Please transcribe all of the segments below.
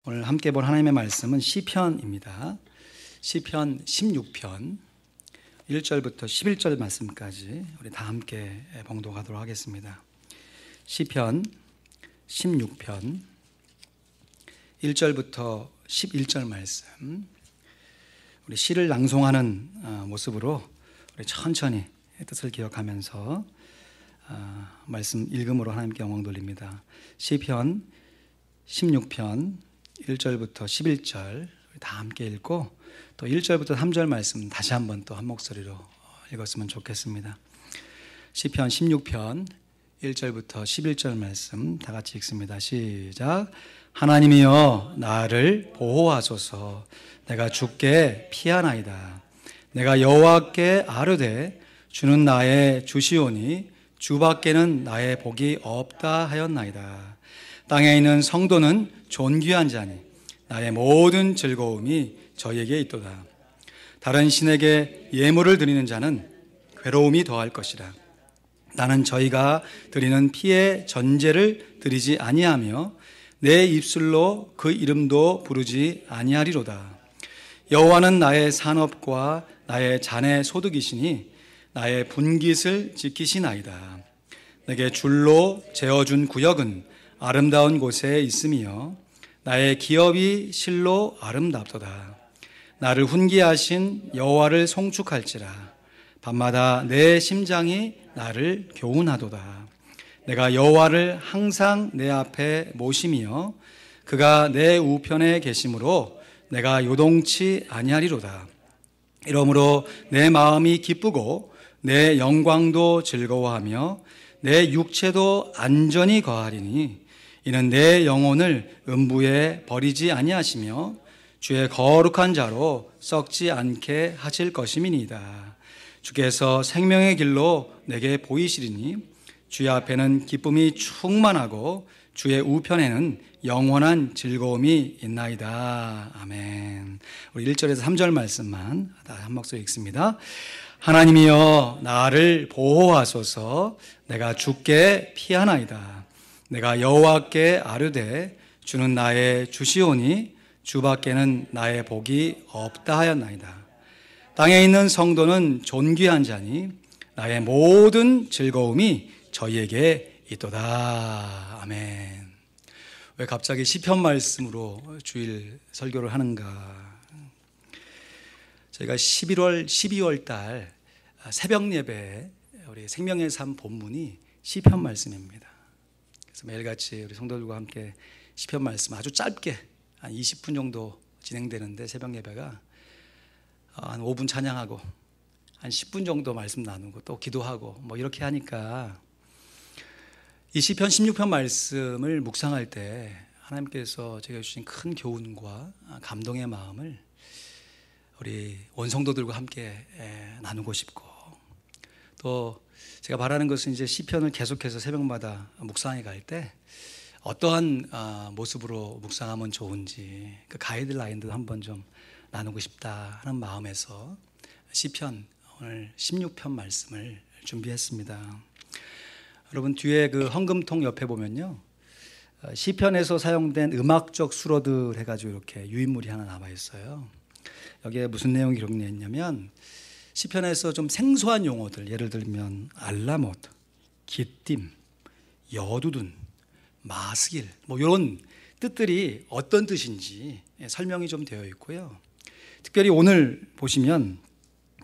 오늘 함께 볼 하나님의 말씀은 시편입니다. 시편 16편 1절부터 11절 말씀까지 우리 다 함께 봉독하도록 하겠습니다. 시편 16편 1절부터 11절 말씀, 우리 시를 낭송하는 모습으로 우리 천천히 뜻을 기억하면서 말씀 읽음으로 하나님께 영광 돌립니다. 시편 16편 1절부터 11절 다 함께 읽고 또 1절부터 3절 말씀 다시 한번 또 한 목소리로 읽었으면 좋겠습니다. 시편 16편 1절부터 11절 말씀 다 같이 읽습니다. 시작. 하나님이여 나를 보호하소서. 내가 주께 피하나이다. 내가 여호와께 아뢰되 주는 나의 주시오니 주밖에는 나의 복이 없다 하였나이다. 땅에 있는 성도는 존귀한 자니 나의 모든 즐거움이 저에게 있도다. 다른 신에게 예물을 드리는 자는 괴로움이 더할 것이라. 나는 저희가 드리는 피의 전제를 드리지 아니하며 내 입술로 그 이름도 부르지 아니하리로다. 여호와는 나의 산업과 나의 잔의 소득이시니 나의 분깃을 지키시나이다. 내게 줄로 재어준 구역은 아름다운 곳에 있으며 나의 기업이 실로 아름답도다. 나를 훈계하신 여호와를 송축할지라. 밤마다 내 심장이 나를 교훈하도다. 내가 여호와를 항상 내 앞에 모시며 그가 내 우편에 계심으로 내가 요동치 아니하리로다. 이러므로 내 마음이 기쁘고 내 영광도 즐거워하며 내 육체도 안전히 거하리니 이는 내 영혼을 음부에 버리지 아니하시며 주의 거룩한 자로 썩지 않게 하실 것임이니이다. 주께서 생명의 길로 내게 보이시리니 주의 앞에는 기쁨이 충만하고 주의 우편에는 영원한 즐거움이 있나이다. 아멘. 우리 1절에서 3절 말씀만 한 목소리 읽습니다. 하나님이여 나를 보호하소서. 내가 주께 피하나이다. 내가 여호와께 아뢰되 주는 나의 주시오니 주밖에는 나의 복이 없다 하였나이다. 땅에 있는 성도는 존귀한 자니 나의 모든 즐거움이 저희에게 있도다. 아멘. 왜 갑자기 시편 말씀으로 주일 설교를 하는가? 저희가 12월 달 새벽 예배 우리 생명의 삶 본문이 시편 말씀입니다. 그래서 매일같이 우리 성도들과 함께 시편 말씀 아주 짧게 한 20분 정도 진행되는데 새벽 예배가 한 5분 찬양하고 한 10분 정도 말씀 나누고 또 기도하고 뭐 이렇게 하니까 이 시편 16편 말씀을 묵상할 때 하나님께서 제가 주신 큰 교훈과 감동의 마음을 우리 원성도들과 함께 나누고 싶고, 또 제가 바라는 것은 이제 시편을 계속해서 새벽마다 묵상해 갈 때 어떠한 모습으로 묵상하면 좋은지 그 가이드라인도 한번 좀 나누고 싶다 하는 마음에서 시편 오늘 16편 말씀을 준비했습니다. 여러분 뒤에 그 헌금통 옆에 보면요, 시편에서 사용된 음악적 수로들 해가지고 이렇게 유인물이 하나 남아 있어요. 여기에 무슨 내용이 기록되어 있냐면 시편에서 좀 생소한 용어들, 예를 들면 알라못, 기띔, 여두둔, 마스길 뭐 이런 뜻들이 어떤 뜻인지 설명이 좀 되어 있고요. 특별히 오늘 보시면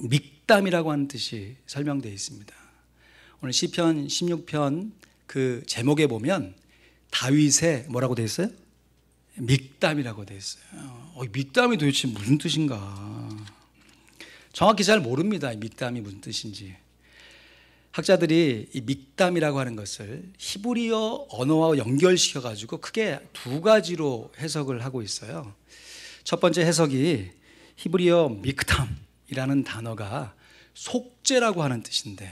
믹담이라고 하는 뜻이 설명되어 있습니다. 오늘 시편 16편 그 제목에 보면 다윗의 뭐라고 되어 있어요? 믹담이라고 되어 있어요. 믹담이 도대체 무슨 뜻인가? 정확히 잘 모릅니다. 믹담이 무슨 뜻인지. 학자들이 이 믹담이라고 하는 것을 히브리어 언어와 연결시켜 가지고 크게 두 가지로 해석을 하고 있어요. 첫 번째 해석이 히브리어 믹담이라는 단어가 속죄라고 하는 뜻인데,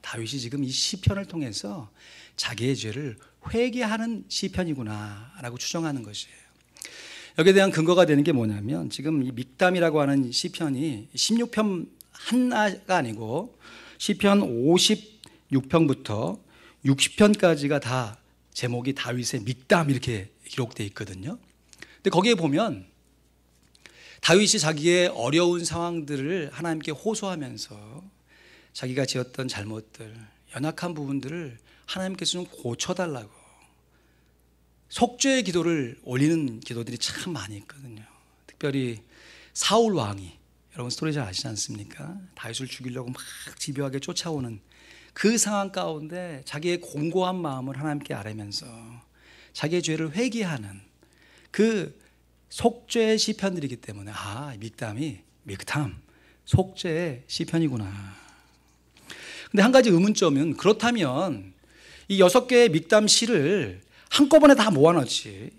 다윗이 지금 이 시편을 통해서 자기의 죄를 회개하는 시편이구나 라고 추정하는 것이에요. 여기에 대한 근거가 되는 게 뭐냐면, 지금 이 믹담이라고 하는 시편이 16편 하나가 아니고 시편 56편부터 60편까지가 다 제목이 다윗의 믹담 이렇게 기록되어 있거든요. 근데 거기에 보면 다윗이 자기의 어려운 상황들을 하나님께 호소하면서 자기가 지었던 잘못들, 연약한 부분들을 하나님께서 좀 고쳐달라고 속죄의 기도를 올리는 기도들이 참 많이 있거든요. 특별히 사울 왕이, 여러분 스토리 잘 아시지 않습니까? 다윗을 죽이려고 막 집요하게 쫓아오는 그 상황 가운데 자기의 공고한 마음을 하나님께 아뢰면서 자기의 죄를 회개하는 그 속죄의 시편들이기 때문에 믹담 속죄의 시편이구나. 근데 한 가지 의문점은, 그렇다면 이 6개의 믹담 시를 한꺼번에 다 모아놓지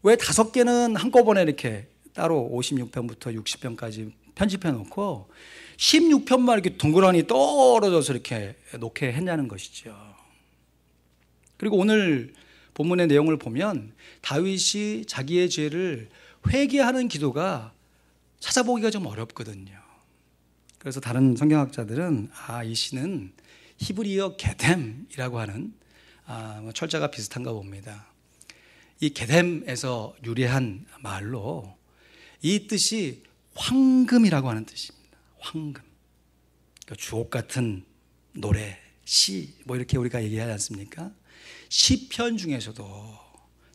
왜 5개는 한꺼번에 이렇게 따로 56편부터 60편까지 편집해 놓고 16편만 이렇게 둥그러니 떨어져서 이렇게 놓게 했냐는 것이죠. 그리고 오늘 본문의 내용을 보면 다윗이 자기의 죄를 회개하는 기도가 찾아보기가 좀 어렵거든요. 그래서 다른 성경학자들은 이 시는 히브리어 게뎀이라고 하는 철자가 비슷한가 봅니다. 이 게뎀에서 유래한 말로 이 뜻이 황금이라고 하는 뜻입니다. 황금. 그러니까 주옥 같은 노래, 시, 이렇게 우리가 얘기하지 않습니까? 시편 중에서도,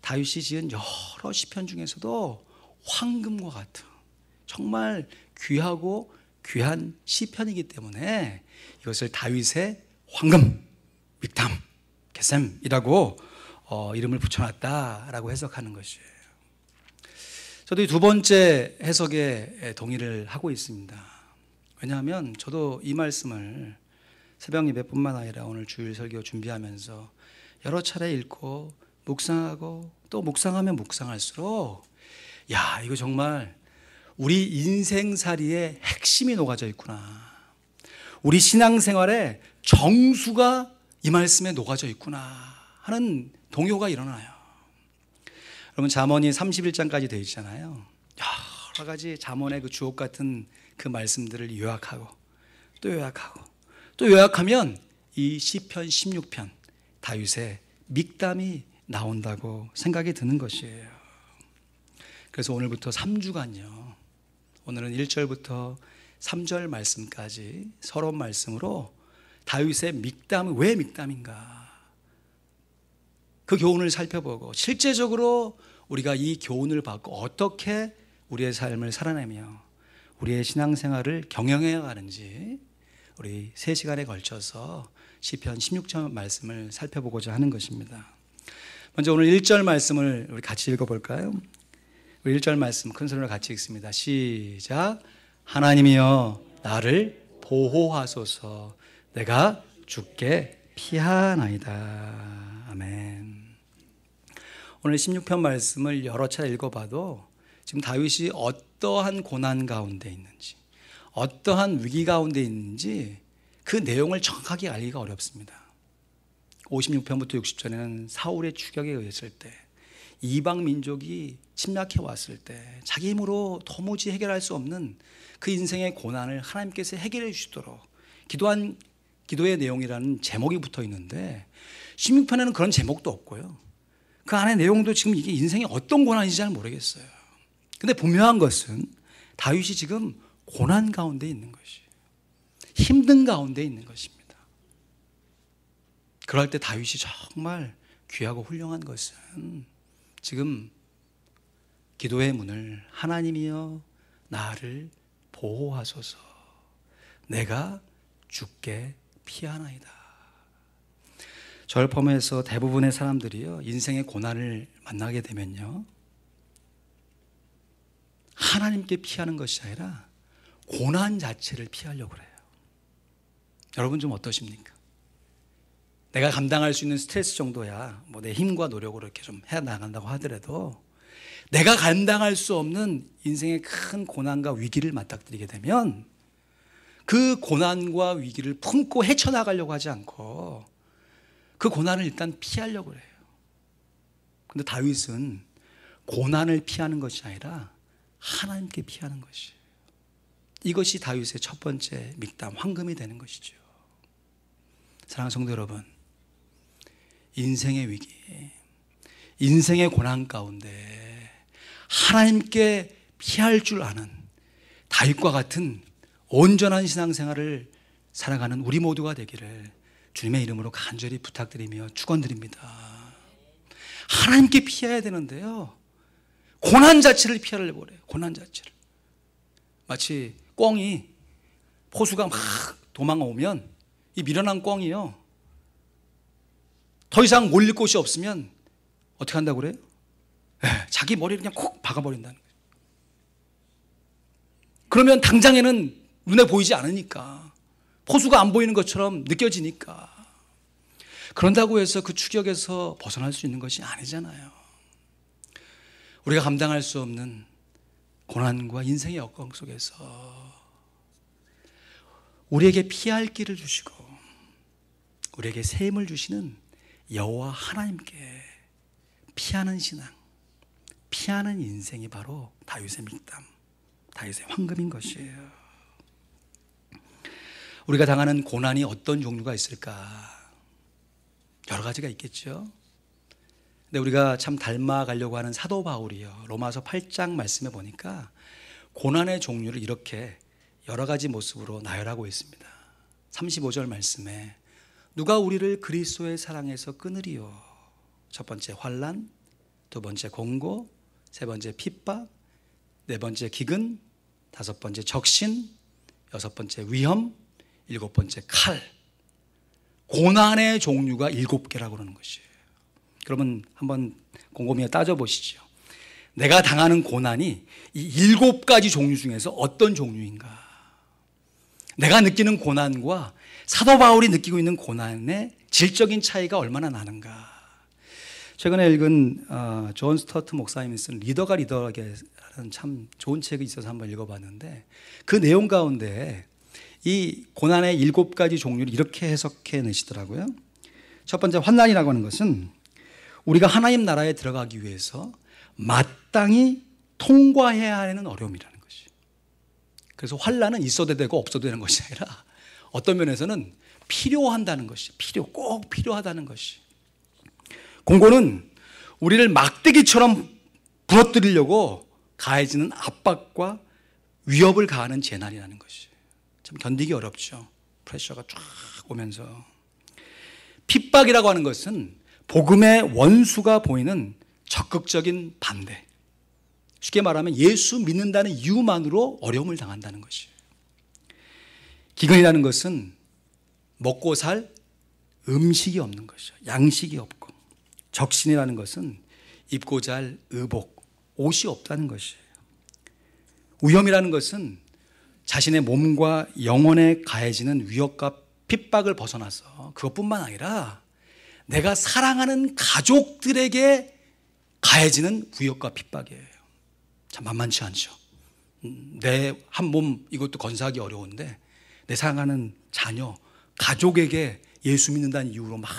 다윗이 지은 여러 시편 중에서도 황금과 같은 정말 귀하고 귀한 시편이기 때문에 이것을 다윗의 황금, 믹담, 게셈이라고 이름을 붙여놨다라고 해석하는 것이에요. 저도 이 두 번째 해석에 동의를 하고 있습니다. 왜냐하면 저도 이 말씀을 새벽 예배뿐만 아니라 오늘 주일 설교 준비하면서 여러 차례 읽고 묵상하고 또 묵상하면 묵상할수록 이거 정말 우리 인생살이의 핵심이 녹아져 있구나. 우리 신앙생활의 정수가 이 말씀에 녹아져 있구나 하는 동요가 일어나요. 여러분 잠언이 31장까지 되어 있잖아요. 여러 가지 잠언의 그 주옥 같은 그 말씀들을 요약하고 또 요약하고 또 요약하면 이 시편 16편 다윗의 믹담이 나온다고 생각이 드는 것이에요. 그래서 오늘부터 3주간요. 오늘은 1절부터 3절 말씀까지 서론 말씀으로 다윗의 믹담은 왜 믹담인가? 그 교훈을 살펴보고 실제적으로 우리가 이 교훈을 받고 어떻게 우리의 삶을 살아내며 우리의 신앙생활을 경영해 가는지 우리 3시간에 걸쳐서 시편 16절 말씀을 살펴보고자 하는 것입니다. 먼저 오늘 1절 말씀을 우리 같이 읽어볼까요? 우리 1절 말씀 큰 소리로 같이 읽습니다. 시작. 하나님이여 나를 보호하소서. 내가 주께 피하나이다. 아멘. 오늘 16편 말씀을 여러 차례 읽어봐도 지금 다윗이 어떠한 고난 가운데 있는지, 어떠한 위기 가운데 있는지 그 내용을 정확하게 알기가 어렵습니다. 56편부터 60절에는 사울의 추격에 의했을 때, 이방 민족이 침략해 왔을 때 자기 힘으로 도무지 해결할 수 없는 그 인생의 고난을 하나님께서 해결해 주시도록 기도의 내용이라는 제목이 붙어 있는데 16편에는 그런 제목도 없고요. 그 안에 내용도 지금 이게 인생의 어떤 고난인지 잘 모르겠어요. 근데 분명한 것은 다윗이 지금 고난 가운데 있는 것이에요. 힘든 가운데 있는 것입니다. 그럴 때 다윗이 정말 귀하고 훌륭한 것은 지금 기도의 문을 하나님이여 나를 보호하소서. 내가 주께 피하나이다. 저를 포함해서 대부분의 사람들이요 인생의 고난을 만나게 되면요 하나님께 피하는 것이 아니라 고난 자체를 피하려고 그래요. 여러분 좀 어떠십니까? 내가 감당할 수 있는 스트레스 정도야 내 힘과 노력으로 이렇게 좀 해 나간다고 하더라도 내가 감당할 수 없는 인생의 큰 고난과 위기를 맞닥뜨리게 되면 그 고난과 위기를 품고 헤쳐나가려고 하지 않고 그 고난을 일단 피하려고 해요. 그런데 다윗은 고난을 피하는 것이 아니라 하나님께 피하는 것이에요. 이것이 다윗의 첫 번째 믹담, 황금이 되는 것이죠. 사랑하는 성도 여러분, 인생의 위기, 인생의 고난 가운데 하나님께 피할 줄 아는 다윗과 같은 온전한 신앙생활을 살아가는 우리 모두가 되기를 주님의 이름으로 간절히 부탁드리며 축원드립니다. 하나님께 피해야 되는데요, 고난 자체를 피하려고 그래요. 고난 자체를. 마치 꿩이, 포수가 막 도망오면 이 미련한 꿩이요, 더 이상 몰릴 곳이 없으면 어떻게 한다고 그래요? 자기 머리를 그냥 콕 박아버린다는 거예요. 그러면 당장에는 눈에 보이지 않으니까, 포수가 안 보이는 것처럼 느껴지니까. 그런다고 해서 그 추격에서 벗어날 수 있는 것이 아니잖아요. 우리가 감당할 수 없는 고난과 인생의 역경 속에서 우리에게 피할 길을 주시고 우리에게 새 힘을 주시는 여호와 하나님께 피하는 신앙, 피하는 인생이 바로 다윗의 밀담, 다윗의 황금인 것이에요. 우리가 당하는 고난이 어떤 종류가 있을까? 여러 가지가 있겠죠. 근데 우리가 참 닮아가려고 하는 사도 바울이요, 로마서 8장 말씀에 보니까 고난의 종류를 이렇게 여러 가지 모습으로 나열하고 있습니다. 35절 말씀에 누가 우리를 그리스도의 사랑에서 끊으리요? 첫 번째 환난, 두 번째 공고, 세 번째 핍박, 네 번째 기근, 다섯 번째 적신, 여섯 번째 위험, 일곱 번째 칼. 고난의 종류가 7개라고 그러는 것이에요. 그러면 한번 곰곰이 따져보시죠. 내가 당하는 고난이 이 7가지 종류 중에서 어떤 종류인가? 내가 느끼는 고난과 사도 바울이 느끼고 있는 고난의 질적인 차이가 얼마나 나는가? 최근에 읽은 존 스터트 목사님이 쓴 리더가 리더에게 하는 참 좋은 책이 있어서 한번 읽어봤는데, 그 내용 가운데 이 고난의 7가지 종류를 이렇게 해석해 내시더라고요. 첫 번째 환난이라고 하는 것은 우리가 하나님 나라에 들어가기 위해서 마땅히 통과해야 하는 어려움이라는 것이. 그래서 환난은 있어도 되고 없어도 되는 것이 아니라 어떤 면에서는 필요한다는 것이, 꼭 필요하다는 것이. 공고는 우리를 막대기처럼 부러뜨리려고 가해지는 압박과 위협을 가하는 재난이라는 것이. 참 견디기 어렵죠. 프레셔가 쫙 오면서. 핍박이라고 하는 것은 복음의 원수가 보이는 적극적인 반대. 쉽게 말하면 예수 믿는다는 이유만으로 어려움을 당한다는 것이에요. 기근이라는 것은 먹고 살 음식이 없는 것이죠. 양식이 없고. 적신이라는 것은 입고 잘 의복, 옷이 없다는 것이에요. 위험이라는 것은 자신의 몸과 영혼에 가해지는 위협과 핍박을 벗어나서 그것뿐만 아니라 내가 사랑하는 가족들에게 가해지는 위협과 핍박이에요. 참 만만치 않죠. 내 한 몸 이것도 건사하기 어려운데 내 사랑하는 자녀, 가족에게 예수 믿는다는 이유로 막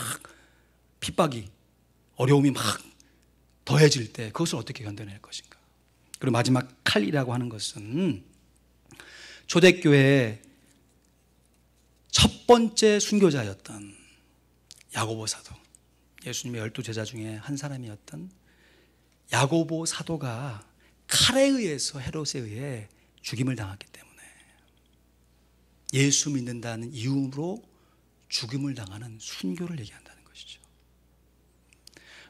핍박이, 어려움이 막 더해질 때 그것을 어떻게 견뎌낼 것인가. 그리고 마지막 칼이라고 하는 것은 초대교회의 첫 번째 순교자였던 야고보 사도, 예수님의 12제자 중에 한 사람이었던 야고보 사도가 칼에 의해서 헤롯에 의해 죽임을 당했기 때문에 예수 믿는다는 이유로 죽임을 당하는 순교를 얘기한다는 것이죠.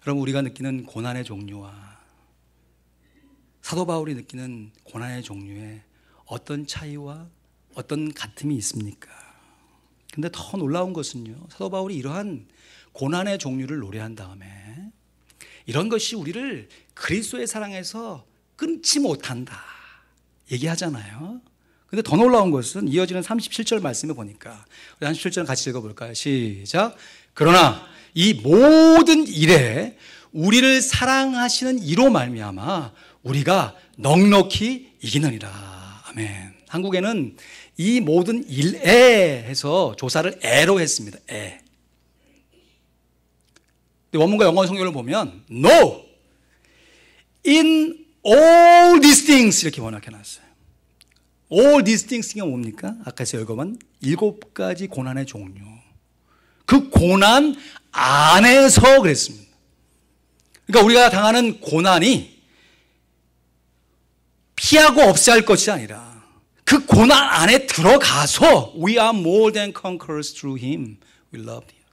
그럼 우리가 느끼는 고난의 종류와 사도 바울이 느끼는 고난의 종류에 어떤 차이와 어떤 같음이 있습니까? 근데 더 놀라운 것은요, 사도 바울이 이러한 고난의 종류를 노래한 다음에 이런 것이 우리를 그리스도의 사랑에서 끊지 못한다 얘기하잖아요. 근데 더 놀라운 것은 이어지는 37절 말씀에 보니까, 우리 37절 같이 읽어볼까요? 시작. 그러나 이 모든 일에 우리를 사랑하시는 이로 말미암아 우리가 넉넉히 이기느니라. 아멘. 한국에는 이 모든 일에 해서 조사를 에로 했습니다. 에. 근데 원문과 영어 성경을 보면 No, in all these things 이렇게 번역해 놨어요. All these things가 뭡니까? 아까서 읽어본 7가지 고난의 종류. 그 고난 안에서 그랬습니다. 그러니까 우리가 당하는 고난이 피하고 없애야 할 것이 아니라 그 고난 안에 들어가서 We are more than conquerors through Him. We love Him.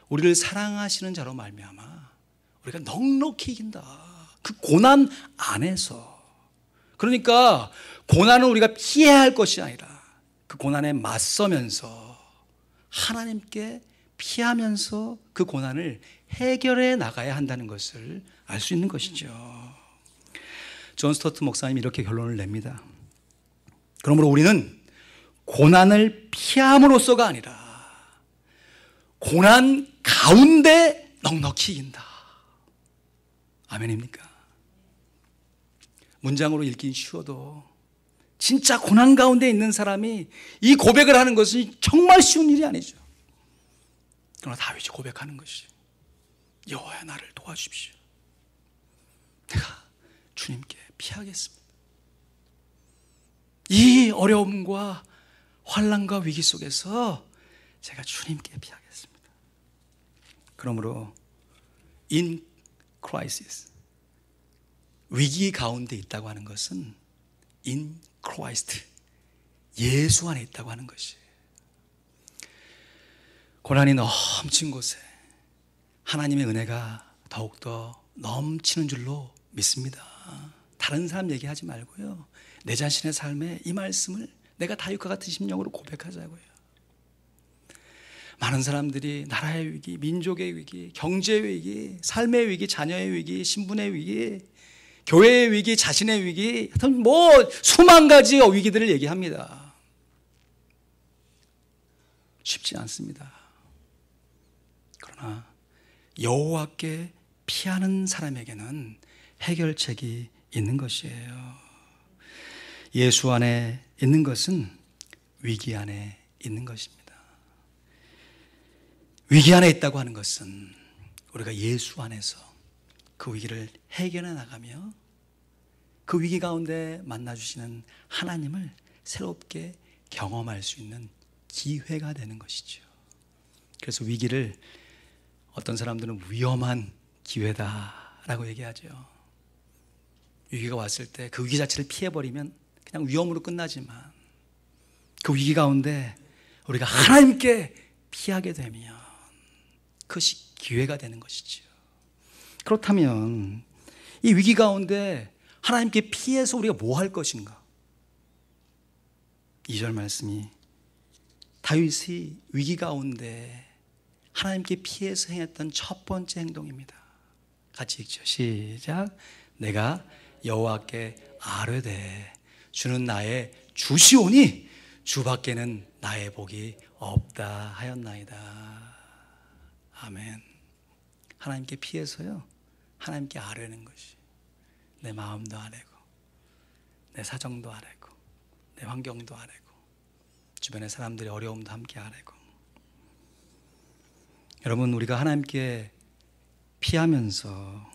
우리를 사랑하시는 자로 말미암아 우리가 넉넉히 이긴다. 그 고난 안에서. 그러니까 고난은 우리가 피해야 할 것이 아니라 그 고난에 맞서면서 하나님께 피하면서 그 고난을 해결해 나가야 한다는 것을 알 수 있는 것이죠. 존 스토트 목사님이 이렇게 결론을 냅니다. 그러므로 우리는 고난을 피함으로써가 아니라 고난 가운데 넉넉히 이긴다. 아멘입니까? 문장으로 읽긴 쉬워도 진짜 고난 가운데 있는 사람이 이 고백을 하는 것은 정말 쉬운 일이 아니죠. 그러나 다윗이 고백하는 것이 여호와여 나를 도와주십시오. 내가 주님께 피하겠습니다. 이 어려움과 환난과 위기 속에서 제가 주님께 피하겠습니다. 그러므로 in crisis, 위기 가운데 있다고 하는 것은 in Christ, 예수 안에 있다고 하는 것이에요. 고난이 넘친 곳에 하나님의 은혜가 더욱더 넘치는 줄로 믿습니다. 다른 사람 얘기하지 말고요, 내 자신의 삶에 이 말씀을 내가 다윗과 같은 심령으로 고백하자고요. 많은 사람들이 나라의 위기, 민족의 위기, 경제의 위기, 삶의 위기, 자녀의 위기, 신분의 위기, 교회의 위기, 자신의 위기, 하여튼 뭐 수만 가지 위기들을 얘기합니다. 쉽지 않습니다. 그러나 여호와께 피하는 사람에게는 해결책이 있는 것이에요. 예수 안에 있는 것은 위기 안에 있는 것입니다. 위기 안에 있다고 하는 것은 우리가 예수 안에서 그 위기를 해결해 나가며 그 위기 가운데 만나주시는 하나님을 새롭게 경험할 수 있는 기회가 되는 것이죠. 그래서 위기를 어떤 사람들은 위험한 기회다라고 얘기하죠. 위기가 왔을 때 그 위기 자체를 피해버리면 그냥 위험으로 끝나지만 그 위기 가운데 우리가 하나님께 피하게 되면 그것이 기회가 되는 것이죠. 그렇다면 이 위기 가운데 하나님께 피해서 우리가 뭐 할 것인가? 2절 말씀이 다윗이 위기 가운데 하나님께 피해서 행했던 첫 번째 행동입니다. 같이 읽죠. 시작. 내가 여호와께 아뢰되 주는 나의 주시오니 주밖에는 나의 복이 없다 하였나이다. 아멘. 하나님께 피해서요, 하나님께 아뢰는 것이 내 마음도 아뢰고 내 사정도 아뢰고 내 환경도 아뢰고 주변의 사람들의 어려움도 함께 아뢰고. 여러분, 우리가 하나님께 피하면서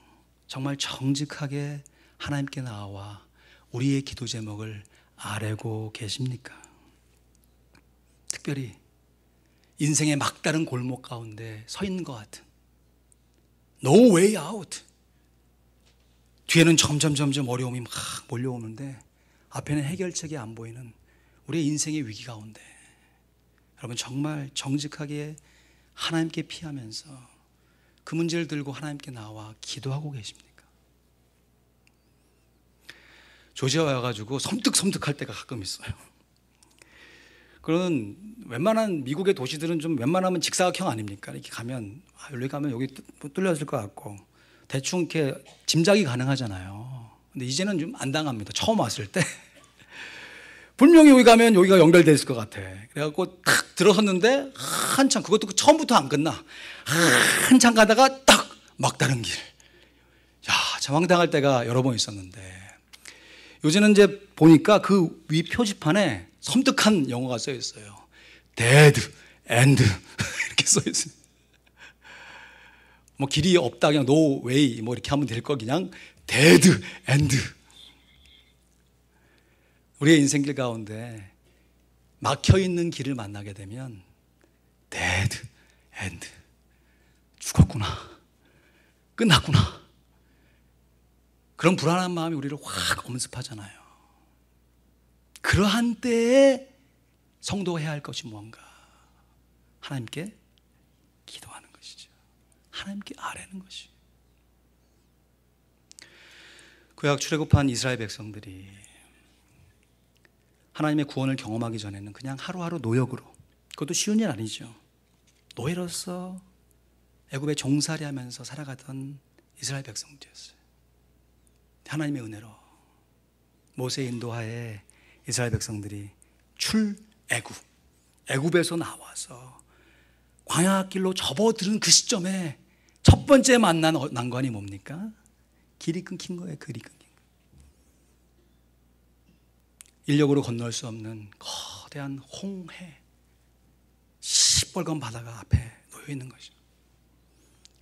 정말 정직하게 하나님께 나와 우리의 기도 제목을 아뢰고 계십니까? 특별히 인생의 막다른 골목 가운데 서 있는 것 같은 No way out, 뒤에는 점점 어려움이 막 몰려오는데 앞에는 해결책이 안 보이는 우리의 인생의 위기 가운데 여러분 정말 정직하게 하나님께 피하면서 그 문제를 들고 하나님께 나와 기도하고 계십니까? 조지아에 와가지고 섬뜩할 때가 가끔 있어요. 그런 웬만한 미국의 도시들은 좀 웬만하면 직사각형 아닙니까? 이렇게 가면 여기 가면 여기 뚫렸을 것 같고 대충 이렇게 짐작이 가능하잖아요. 근데 이제는 좀 안 당합니다. 처음 왔을 때 분명히 여기 가면 여기가 연결돼 있을 것 같아. 그래갖고 탁 들어섰는데 한참, 그것도 처음부터 안 끝나. 한참 가다가 딱 막다른 길. 야, 참 황당할 때가 여러 번 있었는데 요새는 이제 보니까 그 위 표지판에 섬뜩한 영어가 써 있어요. Dead End 이렇게 써 있어요. 뭐 길이 없다, 그냥 No way 뭐 이렇게 하면 될 거, 그냥 Dead End. 우리의 인생길 가운데 막혀있는 길을 만나게 되면 Dead End, 죽었구나, 끝났구나, 그런 불안한 마음이 우리를 확 엄습하잖아요. 그러한 때에 성도가 해야 할 것이 무언가? 하나님께 기도하는 것이죠. 하나님께 아뢰는 것이. 구약 출애굽한 이스라엘 백성들이 하나님의 구원을 경험하기 전에는 그냥 하루하루 노역으로, 그것도 쉬운 일 아니죠. 노예로서 애굽에 종살이하면서 살아가던 이스라엘 백성들이었어요. 하나님의 은혜로 모세의 인도하에 이스라엘 백성들이 애굽에서 나와서 광야길로 접어드는 그 시점에 첫 번째 만난 난관이 뭡니까? 길이 끊긴 거예요. 길이 끊긴 거예요. 인력으로 건널 수 없는 거대한 홍해, 시뻘건 바다가 앞에 놓여 있는 것이죠.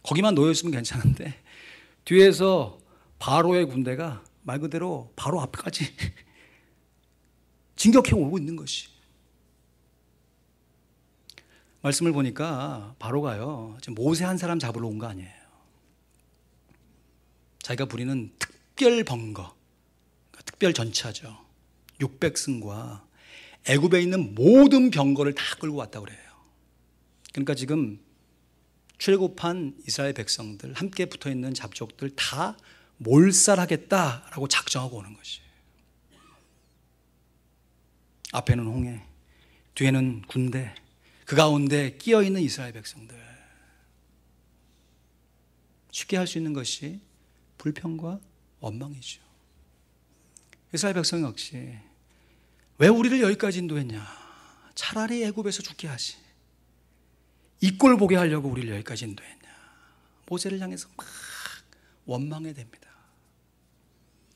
거기만 놓여 있으면 괜찮은데 뒤에서 바로의 군대가 말 그대로 바로 앞까지 진격해 오고 있는 것이. 말씀을 보니까 바로가요, 지금 모세 한 사람 잡으러 온 거 아니에요. 자기가 부리는 특별 병거, 특별 전차죠. 600승과 애굽에 있는 모든 병거를 다 끌고 왔다고 그래요. 그러니까 지금 출애굽한 이스라엘 백성들, 함께 붙어있는 잡족들 다 몰살하겠다라고 작정하고 오는 것이에요. 앞에는 홍해, 뒤에는 군대, 그 가운데 끼어있는 이스라엘 백성들. 쉽게 할 수 있는 것이 불평과 원망이죠. 이스라엘 백성 역시 왜 우리를 여기까지 인도했냐? 차라리 애굽에서 죽게 하시. 이 꼴 보게 하려고 우리를 여기까지 인도했냐? 모세를 향해서 막 원망해 됩니다.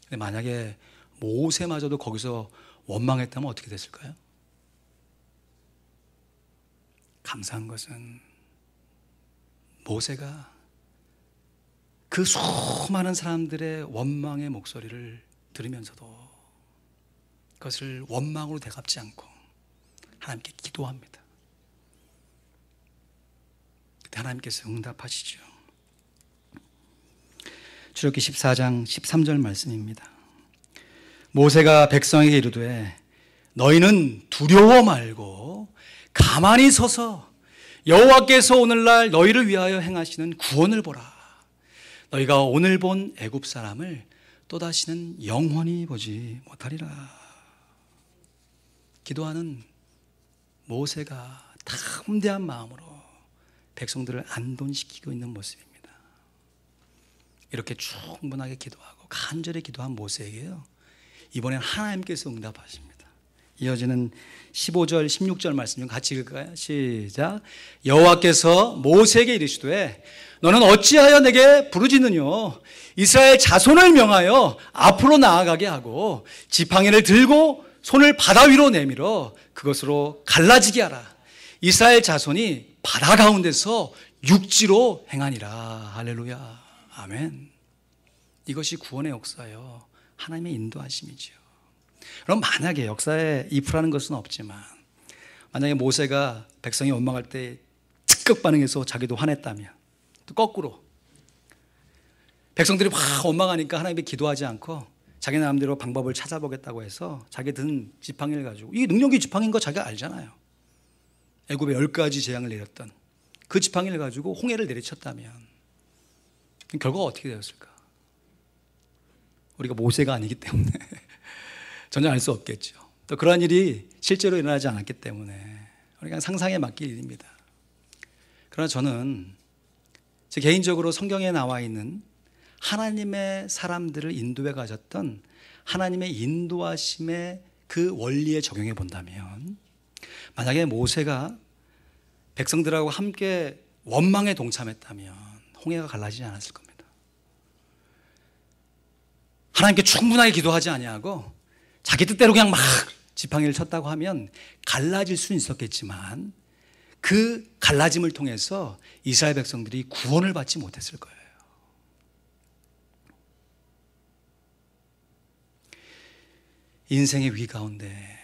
근데 만약에 모세마저도 거기서 원망했다면 어떻게 됐을까요? 감사한 것은 모세가 그 수많은 사람들의 원망의 목소리를 들으면서도 그것을 원망으로 되갚지 않고 하나님께 기도합니다. 그때 하나님께서 응답하시죠. 출애굽기 14장 13절 말씀입니다. 모세가 백성에게 이르되 너희는 두려워 말고 가만히 서서 여호와께서 오늘날 너희를 위하여 행하시는 구원을 보라. 너희가 오늘 본 애굽 사람을 또다시는 영원히 보지 못하리라. 기도하는 모세가 담대한 마음으로 백성들을 안돈시키고 있는 모습입니다. 이렇게 충분하게 기도하고 간절히 기도한 모세에게요, 이번엔 하나님께서 응답하십니다. 이어지는 15절 16절 말씀 좀 같이 읽을까요? 시작. 여호와께서 모세에게 이르시되 너는 어찌하여 내게 부르짖느뇨? 이스라엘 자손을 명하여 앞으로 나아가게 하고 지팡이를 들고 손을 바다 위로 내밀어 그것으로 갈라지게 하라. 이스라엘 자손이 바다 가운데서 육지로 행하니라. 할렐루야. 아멘. 이것이 구원의 역사요, 하나님의 인도하심이지요. 그럼 만약에 역사에 이프라는 것은 없지만 만약에 모세가 백성이 원망할 때 즉각 반응해서 자기도 화냈다면, 또 거꾸로 백성들이 막 원망하니까 하나님께 기도하지 않고 자기 나름대로 방법을 찾아보겠다고 해서 자기 든 지팡이를 가지고, 이 능력이 지팡이인 거 자기가 알잖아요. 애굽에 10가지 재앙을 내렸던 그 지팡이를 가지고 홍해를 내리쳤다면 결과가 어떻게 되었을까? 우리가 모세가 아니기 때문에 전혀 알 수 없겠죠. 또 그러한 일이 실제로 일어나지 않았기 때문에 우리가 상상에 맡길 일입니다. 그러나 저는 제 개인적으로 성경에 나와 있는 하나님의 사람들을 인도해 가셨던 하나님의 인도하심의 그 원리에 적용해 본다면, 만약에 모세가 백성들하고 함께 원망에 동참했다면 홍해가 갈라지지 않았을 겁니다. 하나님께 충분하게 기도하지 아니하고 자기 뜻대로 그냥 막 지팡이를 쳤다고 하면 갈라질 수는 있었겠지만 그 갈라짐을 통해서 이스라엘 백성들이 구원을 받지 못했을 거예요. 인생의 위 가운데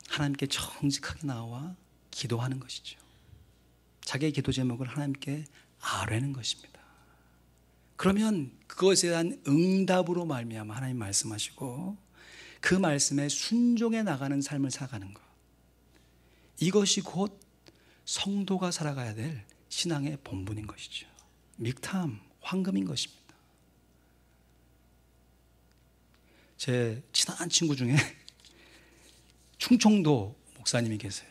하나님께 정직하게 나와 기도하는 것이죠. 자기의 기도 제목을 하나님께 아뢰는 것입니다. 그러면 그것에 대한 응답으로 말미암아 하나님 말씀하시고 그 말씀에 순종해 나가는 삶을 살아가는 것, 이것이 곧 성도가 살아가야 될 신앙의 본분인 것이죠. miktam, 황금인 것입니다. 제 친한 친구 중에 충청도 목사님이 계세요.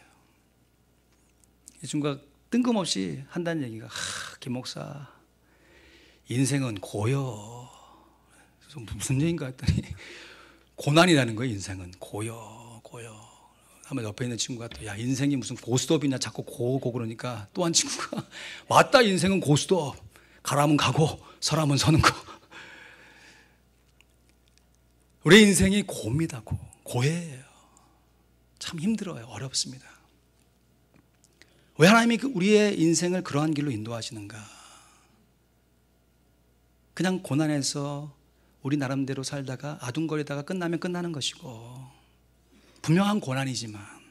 이 친구가 뜬금없이 한다는 얘기가, 김 목사, 인생은 고요. 그래서 무슨 얘기인가 했더니 고난이라는 거예요. 인생은 고요. 한번 옆에 있는 친구가 또, 야, 인생이 무슨 고스톱이냐 자꾸 고고 그러니까 또 한 친구가, 맞다, 인생은 고스톱. 가라면 가고 서라면 서는 거. 우리 인생이 고입니다. 고해예요. 참 힘들어요. 어렵습니다. 왜 하나님이 우리의 인생을 그러한 길로 인도하시는가? 그냥 고난에서 우리 나름대로 살다가 아둥거리다가 끝나면 끝나는 것이고, 분명한 고난이지만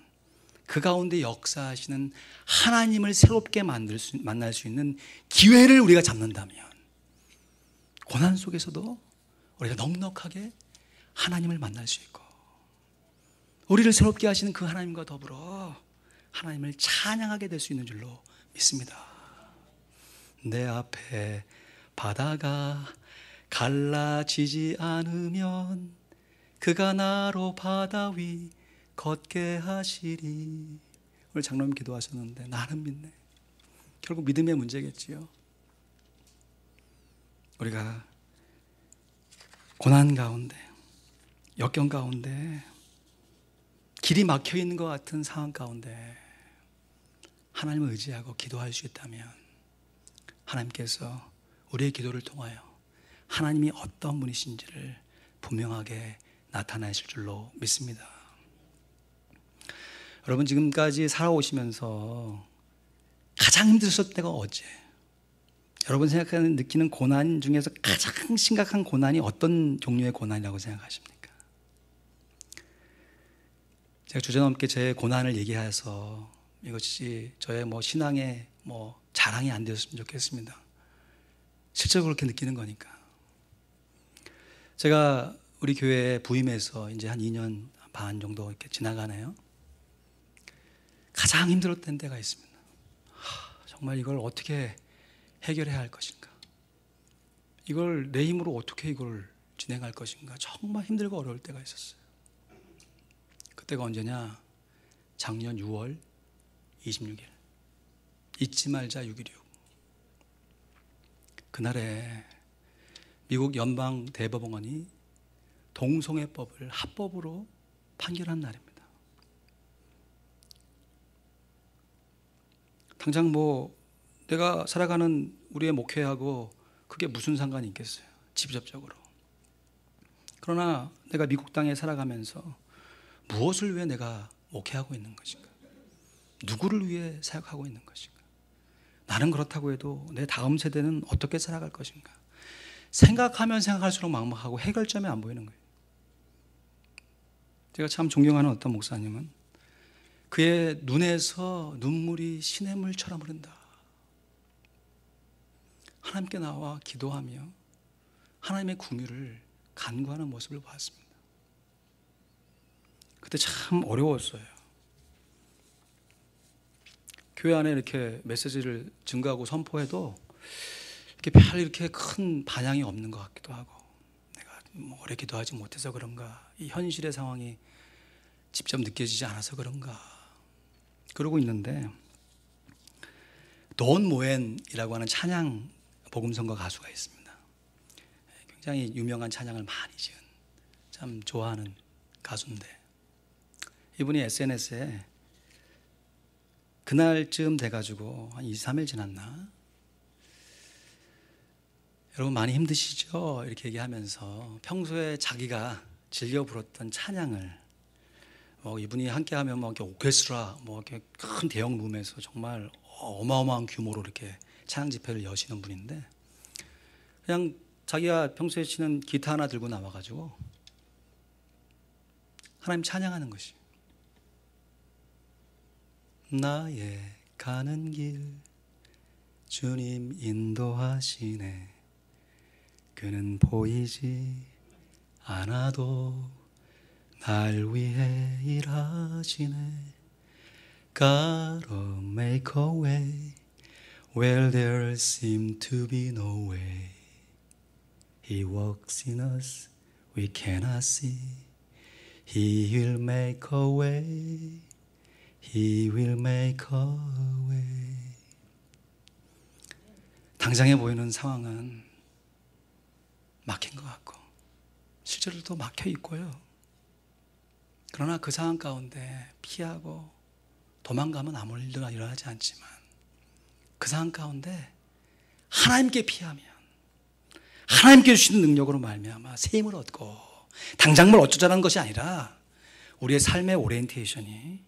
그 가운데 역사하시는 하나님을 새롭게 만날 수 있는 기회를 우리가 잡는다면, 고난 속에서도 우리가 넉넉하게 하나님을 만날 수 있고, 우리를 새롭게 하시는 그 하나님과 더불어 하나님을 찬양하게 될 수 있는 줄로 믿습니다. 내 앞에 바다가 갈라지지 않으면 그가 나로 바다 위 걷게 하시리. 오늘 장로님 기도하셨는데 나는 믿네. 결국 믿음의 문제겠지요. 우리가 고난 가운데, 역경 가운데, 길이 막혀 있는 것 같은 상황 가운데 하나님을 의지하고 기도할 수 있다면, 하나님께서 우리의 기도를 통하여 하나님이 어떤 분이신지를 분명하게 나타나실 줄로 믿습니다. 여러분, 지금까지 살아오시면서 가장 힘드셨을 때가 언제? 여러분 생각하는, 느끼는 고난 중에서 가장 심각한 고난이 어떤 종류의 고난이라고 생각하십니까? 제가 주제넘게 제 고난을 얘기해서 이것이 저의 신앙의 자랑이 안 되었으면 좋겠습니다. 실제로 그렇게 느끼는 거니까. 제가 우리 교회에 부임해서 이제 한 2년 반 정도 이렇게 지나가네요. 가장 힘들었던 때가 있습니다. 정말 이걸 어떻게 해결해야 할 것인가? 이걸 내 힘으로 어떻게 이걸 진행할 것인가? 정말 힘들고 어려울 때가 있었어요. 그때가 언제냐? 작년 6월 26일. 잊지 말자 6.16. 그날에 미국 연방 대법원이 동성애법을 합법으로 판결한 날입니다. 당장 내가 살아가는 우리의 목회하고 그게 무슨 상관이 있겠어요? 직접적으로. 그러나 내가 미국 땅에 살아가면서 무엇을 위해 내가 목회하고 있는 것인가? 누구를 위해 사역하고 있는 것인가? 나는 그렇다고 해도 내 다음 세대는 어떻게 살아갈 것인가? 생각하면 생각할수록 막막하고 해결점이 안 보이는 거예요. 제가 참 존경하는 어떤 목사님은 그의 눈에서 눈물이 시냇물처럼 흐른다. 하나님께 나와 기도하며 하나님의 궁유를 간구하는 모습을 보았습니다. 그때 참 어려웠어요. 교회 안에 이렇게 메시지를 증거하고 선포해도 이렇게 큰 반향이 없는 것 같기도 하고, 내가 오래 기도하지 못해서 그런가, 이 현실의 상황이 직접 느껴지지 않아서 그런가, 그러고 있는데, 돈 모엔이라고 하는 찬양 복음성가 가수가 있습니다. 굉장히 유명한 찬양을 많이 지은, 참 좋아하는 가수인데, 이분이 SNS에 그날쯤 돼가지고 한 2, 3일 지났나? 여러분 많이 힘드시죠? 이렇게 얘기하면서 평소에 자기가 즐겨 부렀던 찬양을 이분이 함께하면 이렇게 오케스트라 이렇게 큰 대형 룸에서 정말 어마어마한 규모로 이렇게 찬양 집회를 여시는 분인데, 그냥 자기가 평소에 치는 기타 하나 들고 나와가지고 하나님 찬양하는 것이, 나의 가는 길 주님 인도하시네. 그는 보이지 않아도 날 위해 일하시네. Gotta make a way where there seem to be no way. He works in us we cannot see. He will make a way. He will make a way. 당장에 보이는 상황은 막힌 것 같고 실제로 또 막혀 있고요. 그러나 그 상황 가운데 피하고 도망가면 아무 일도 일어나지 않지만 그 상황 가운데 하나님께 피하면 하나님께 주시는 능력으로 말미암아 새 힘을 얻고 당장 뭘 어쩌자는 것이 아니라 우리의 삶의 오리엔테이션이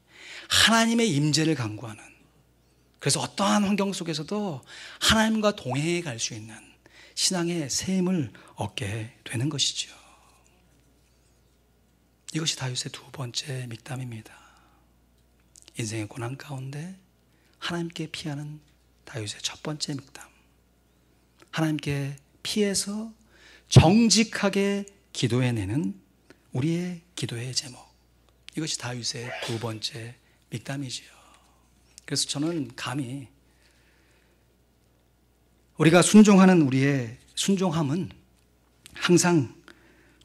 하나님의 임재를 강구하는, 그래서 어떠한 환경 속에서도 하나님과 동행해 갈 수 있는 신앙의 새 힘을 얻게 되는 것이죠. 이것이 다윗의 두 번째 믹담입니다. 인생의 고난 가운데 하나님께 피하는 다윗의 첫 번째 믹담. 하나님께 피해서 정직하게 기도해내는 우리의 기도의 제목. 이것이 다윗의 두 번째 믹담이지요. 그래서 저는 감히 우리가 순종하는 우리의 순종함은 항상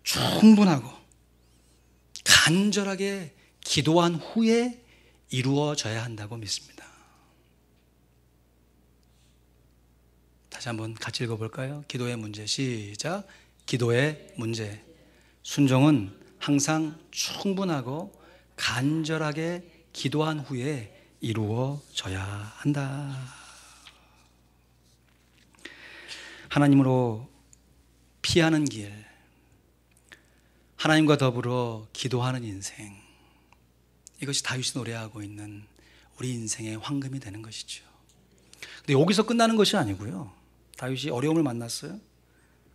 충분하고 간절하게 기도한 후에 이루어져야 한다고 믿습니다. 다시 한번 같이 읽어볼까요? 기도의 문제 시작. 기도의 문제. 순종은 항상 충분하고 간절하게 기도한 후에 이루어져야 한다. 하나님으로 피하는 길, 하나님과 더불어 기도하는 인생, 이것이 다윗이 노래하고 있는 우리 인생의 황금이 되는 것이죠. 근데 여기서 끝나는 것이 아니고요. 다윗이 어려움을 만났어요.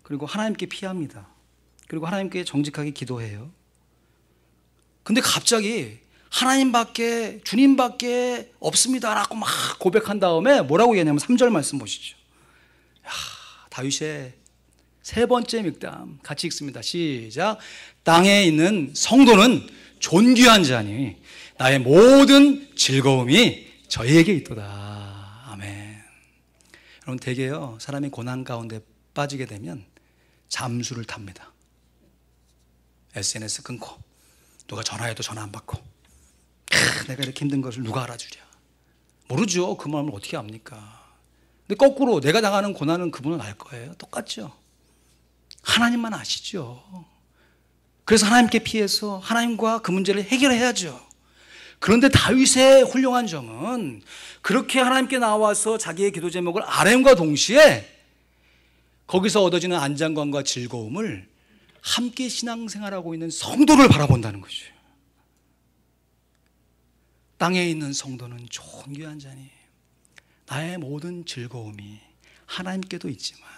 그리고 하나님께 피합니다. 그리고 하나님께 정직하게 기도해요. 근데 갑자기 하나님밖에, 주님밖에 없습니다라고 막 고백한 다음에 뭐라고 얘기하냐면 3절 말씀 보시죠. 다윗의 세 번째 믹담 같이 읽습니다. 시작. 땅에 있는 성도는 존귀한 자니 나의 모든 즐거움이 저희에게 있도다. 아멘. 여러분, 대개요 사람이 고난 가운데 빠지게 되면 잠수를 탑니다. SNS 끊고 누가 전화해도 전화 안 받고 내가 이렇게 힘든 것을 누가 알아주랴. 모르죠. 그 마음을 어떻게 압니까? 근데 거꾸로 내가 당하는 고난은 그분은 알 거예요. 똑같죠. 하나님만 아시죠. 그래서 하나님께 피해서 하나님과 그 문제를 해결해야죠. 그런데 다윗의 훌륭한 점은 그렇게 하나님께 나와서 자기의 기도 제목을 아뢰음과 동시에 거기서 얻어지는 안정감과 즐거움을 함께 신앙생활하고 있는 성도를 바라본다는 것이에요. 땅에 있는 성도는 존귀한 자니 나의 모든 즐거움이 하나님께도 있지만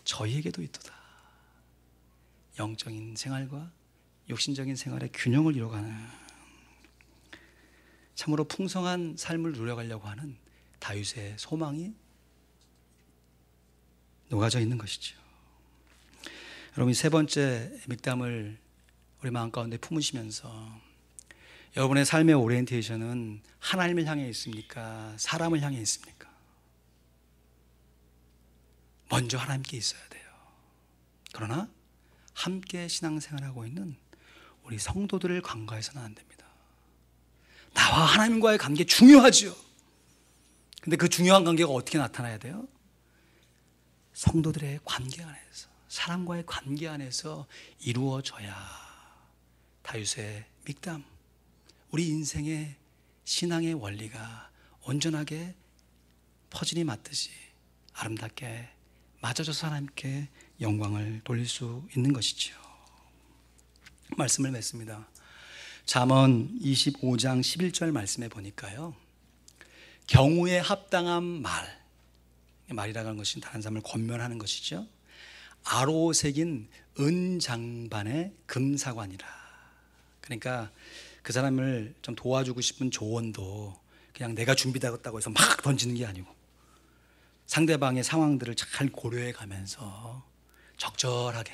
저희에게도 있도다. 영적인 생활과 육신적인 생활의 균형을 이뤄가는 참으로 풍성한 삶을 누려가려고 하는 다윗의 소망이 녹아져 있는 것이죠. 여러분, 세 번째 믹담을 우리 마음 가운데 품으시면서 여러분의 삶의 오리엔테이션은 하나님을 향해 있습니까? 사람을 향해 있습니까? 먼저 하나님께 있어야 돼요. 그러나 함께 신앙생활하고 있는 우리 성도들을 간과해서는 안 됩니다. 나와 하나님과의 관계 중요하죠. 근데 그 중요한 관계가 어떻게 나타나야 돼요? 성도들의 관계 안에서, 사람과의 관계 안에서 이루어져야 다윗의 믹담, 우리 인생의 신앙의 원리가 온전하게 퍼즐이 맞듯이 아름답게 맞아져서 하나님께 영광을 돌릴 수 있는 것이죠. 말씀을 맺습니다. 잠언 25장 11절 말씀에 보니까요, 경우에 합당한 말이라고 하는 것은 다른 사람을 권면하는 것이죠. 아로 새긴 은장반의 금사관이라. 그러니까 그 사람을 좀 도와주고 싶은 조언도 그냥 내가 준비되었다고 해서 막 던지는 게 아니고 상대방의 상황들을 잘 고려해 가면서 적절하게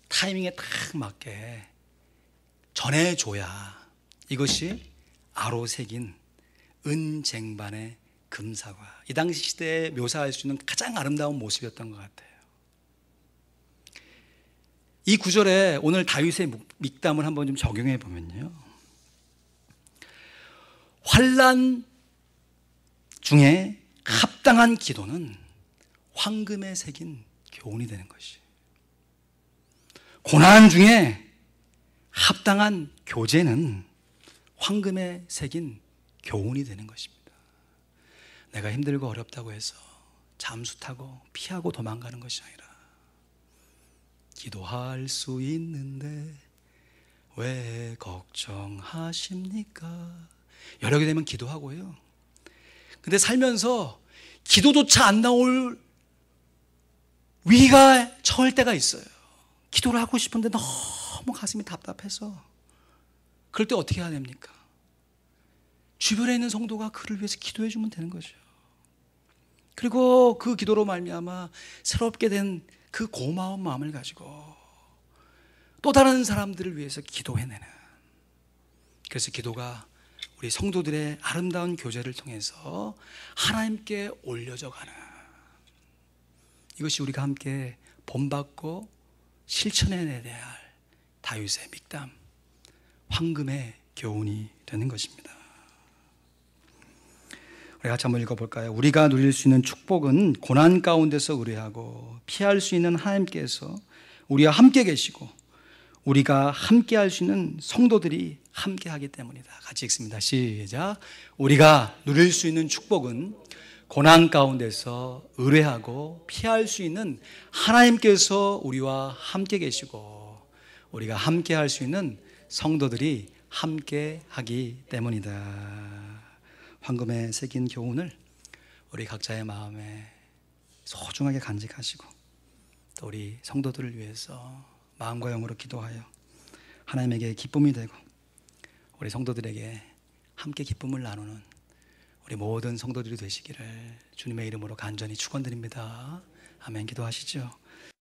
타이밍에 딱 맞게 전해줘야 이것이 아로 새긴 은쟁반의 금사과, 이 당시 시대에 묘사할 수 있는 가장 아름다운 모습이었던 것 같아요. 이 구절에 오늘 다윗의 믹담을 한번 좀 적용해 보면요, 환난 중에 합당한 기도는 황금에 새긴 교훈이 되는 것이, 고난 중에 합당한 교제는 황금에 새긴 교훈이 되는 것입니다. 내가 힘들고 어렵다고 해서 잠수 타고 피하고 도망가는 것이 아니라, 기도할 수 있는데 왜 걱정하십니까? 여력이 되면 기도하고요. 근데 살면서 기도조차 안 나올 위기가 처할 때가 있어요. 기도를 하고 싶은데 너무 가슴이 답답해서. 그럴 때 어떻게 해야 됩니까? 주변에 있는 성도가 그를 위해서 기도해 주면 되는 거죠. 그리고 그 기도로 말미암아 새롭게 된 그 고마운 마음을 가지고 또 다른 사람들을 위해서 기도해내는, 그래서 기도가 우리 성도들의 아름다운 교제를 통해서 하나님께 올려져 가는, 이것이 우리가 함께 본받고 실천해내야 할 다윗의 믹담, 황금의 교훈이 되는 것입니다. 우리 같이 한번 읽어볼까요? 우리가 누릴 수 있는 축복은 고난 가운데서 의뢰하고 피할 수 있는 하나님께서 우리와 함께 계시고 우리가 함께 할 수 있는 성도들이 함께 하기 때문이다. 같이 읽습니다. 시작. 우리가 누릴 수 있는 축복은 고난 가운데서 의뢰하고 피할 수 있는 하나님께서 우리와 함께 계시고 우리가 함께 할 수 있는 성도들이 함께 하기 때문이다. 황금에 새긴 교훈을 우리 각자의 마음에 소중하게 간직하시고 또 우리 성도들을 위해서 마음과 영으로 기도하여 하나님에게 기쁨이 되고 우리 성도들에게 함께 기쁨을 나누는 우리 모든 성도들이 되시기를 주님의 이름으로 간절히 축원드립니다. 아멘. 기도하시죠.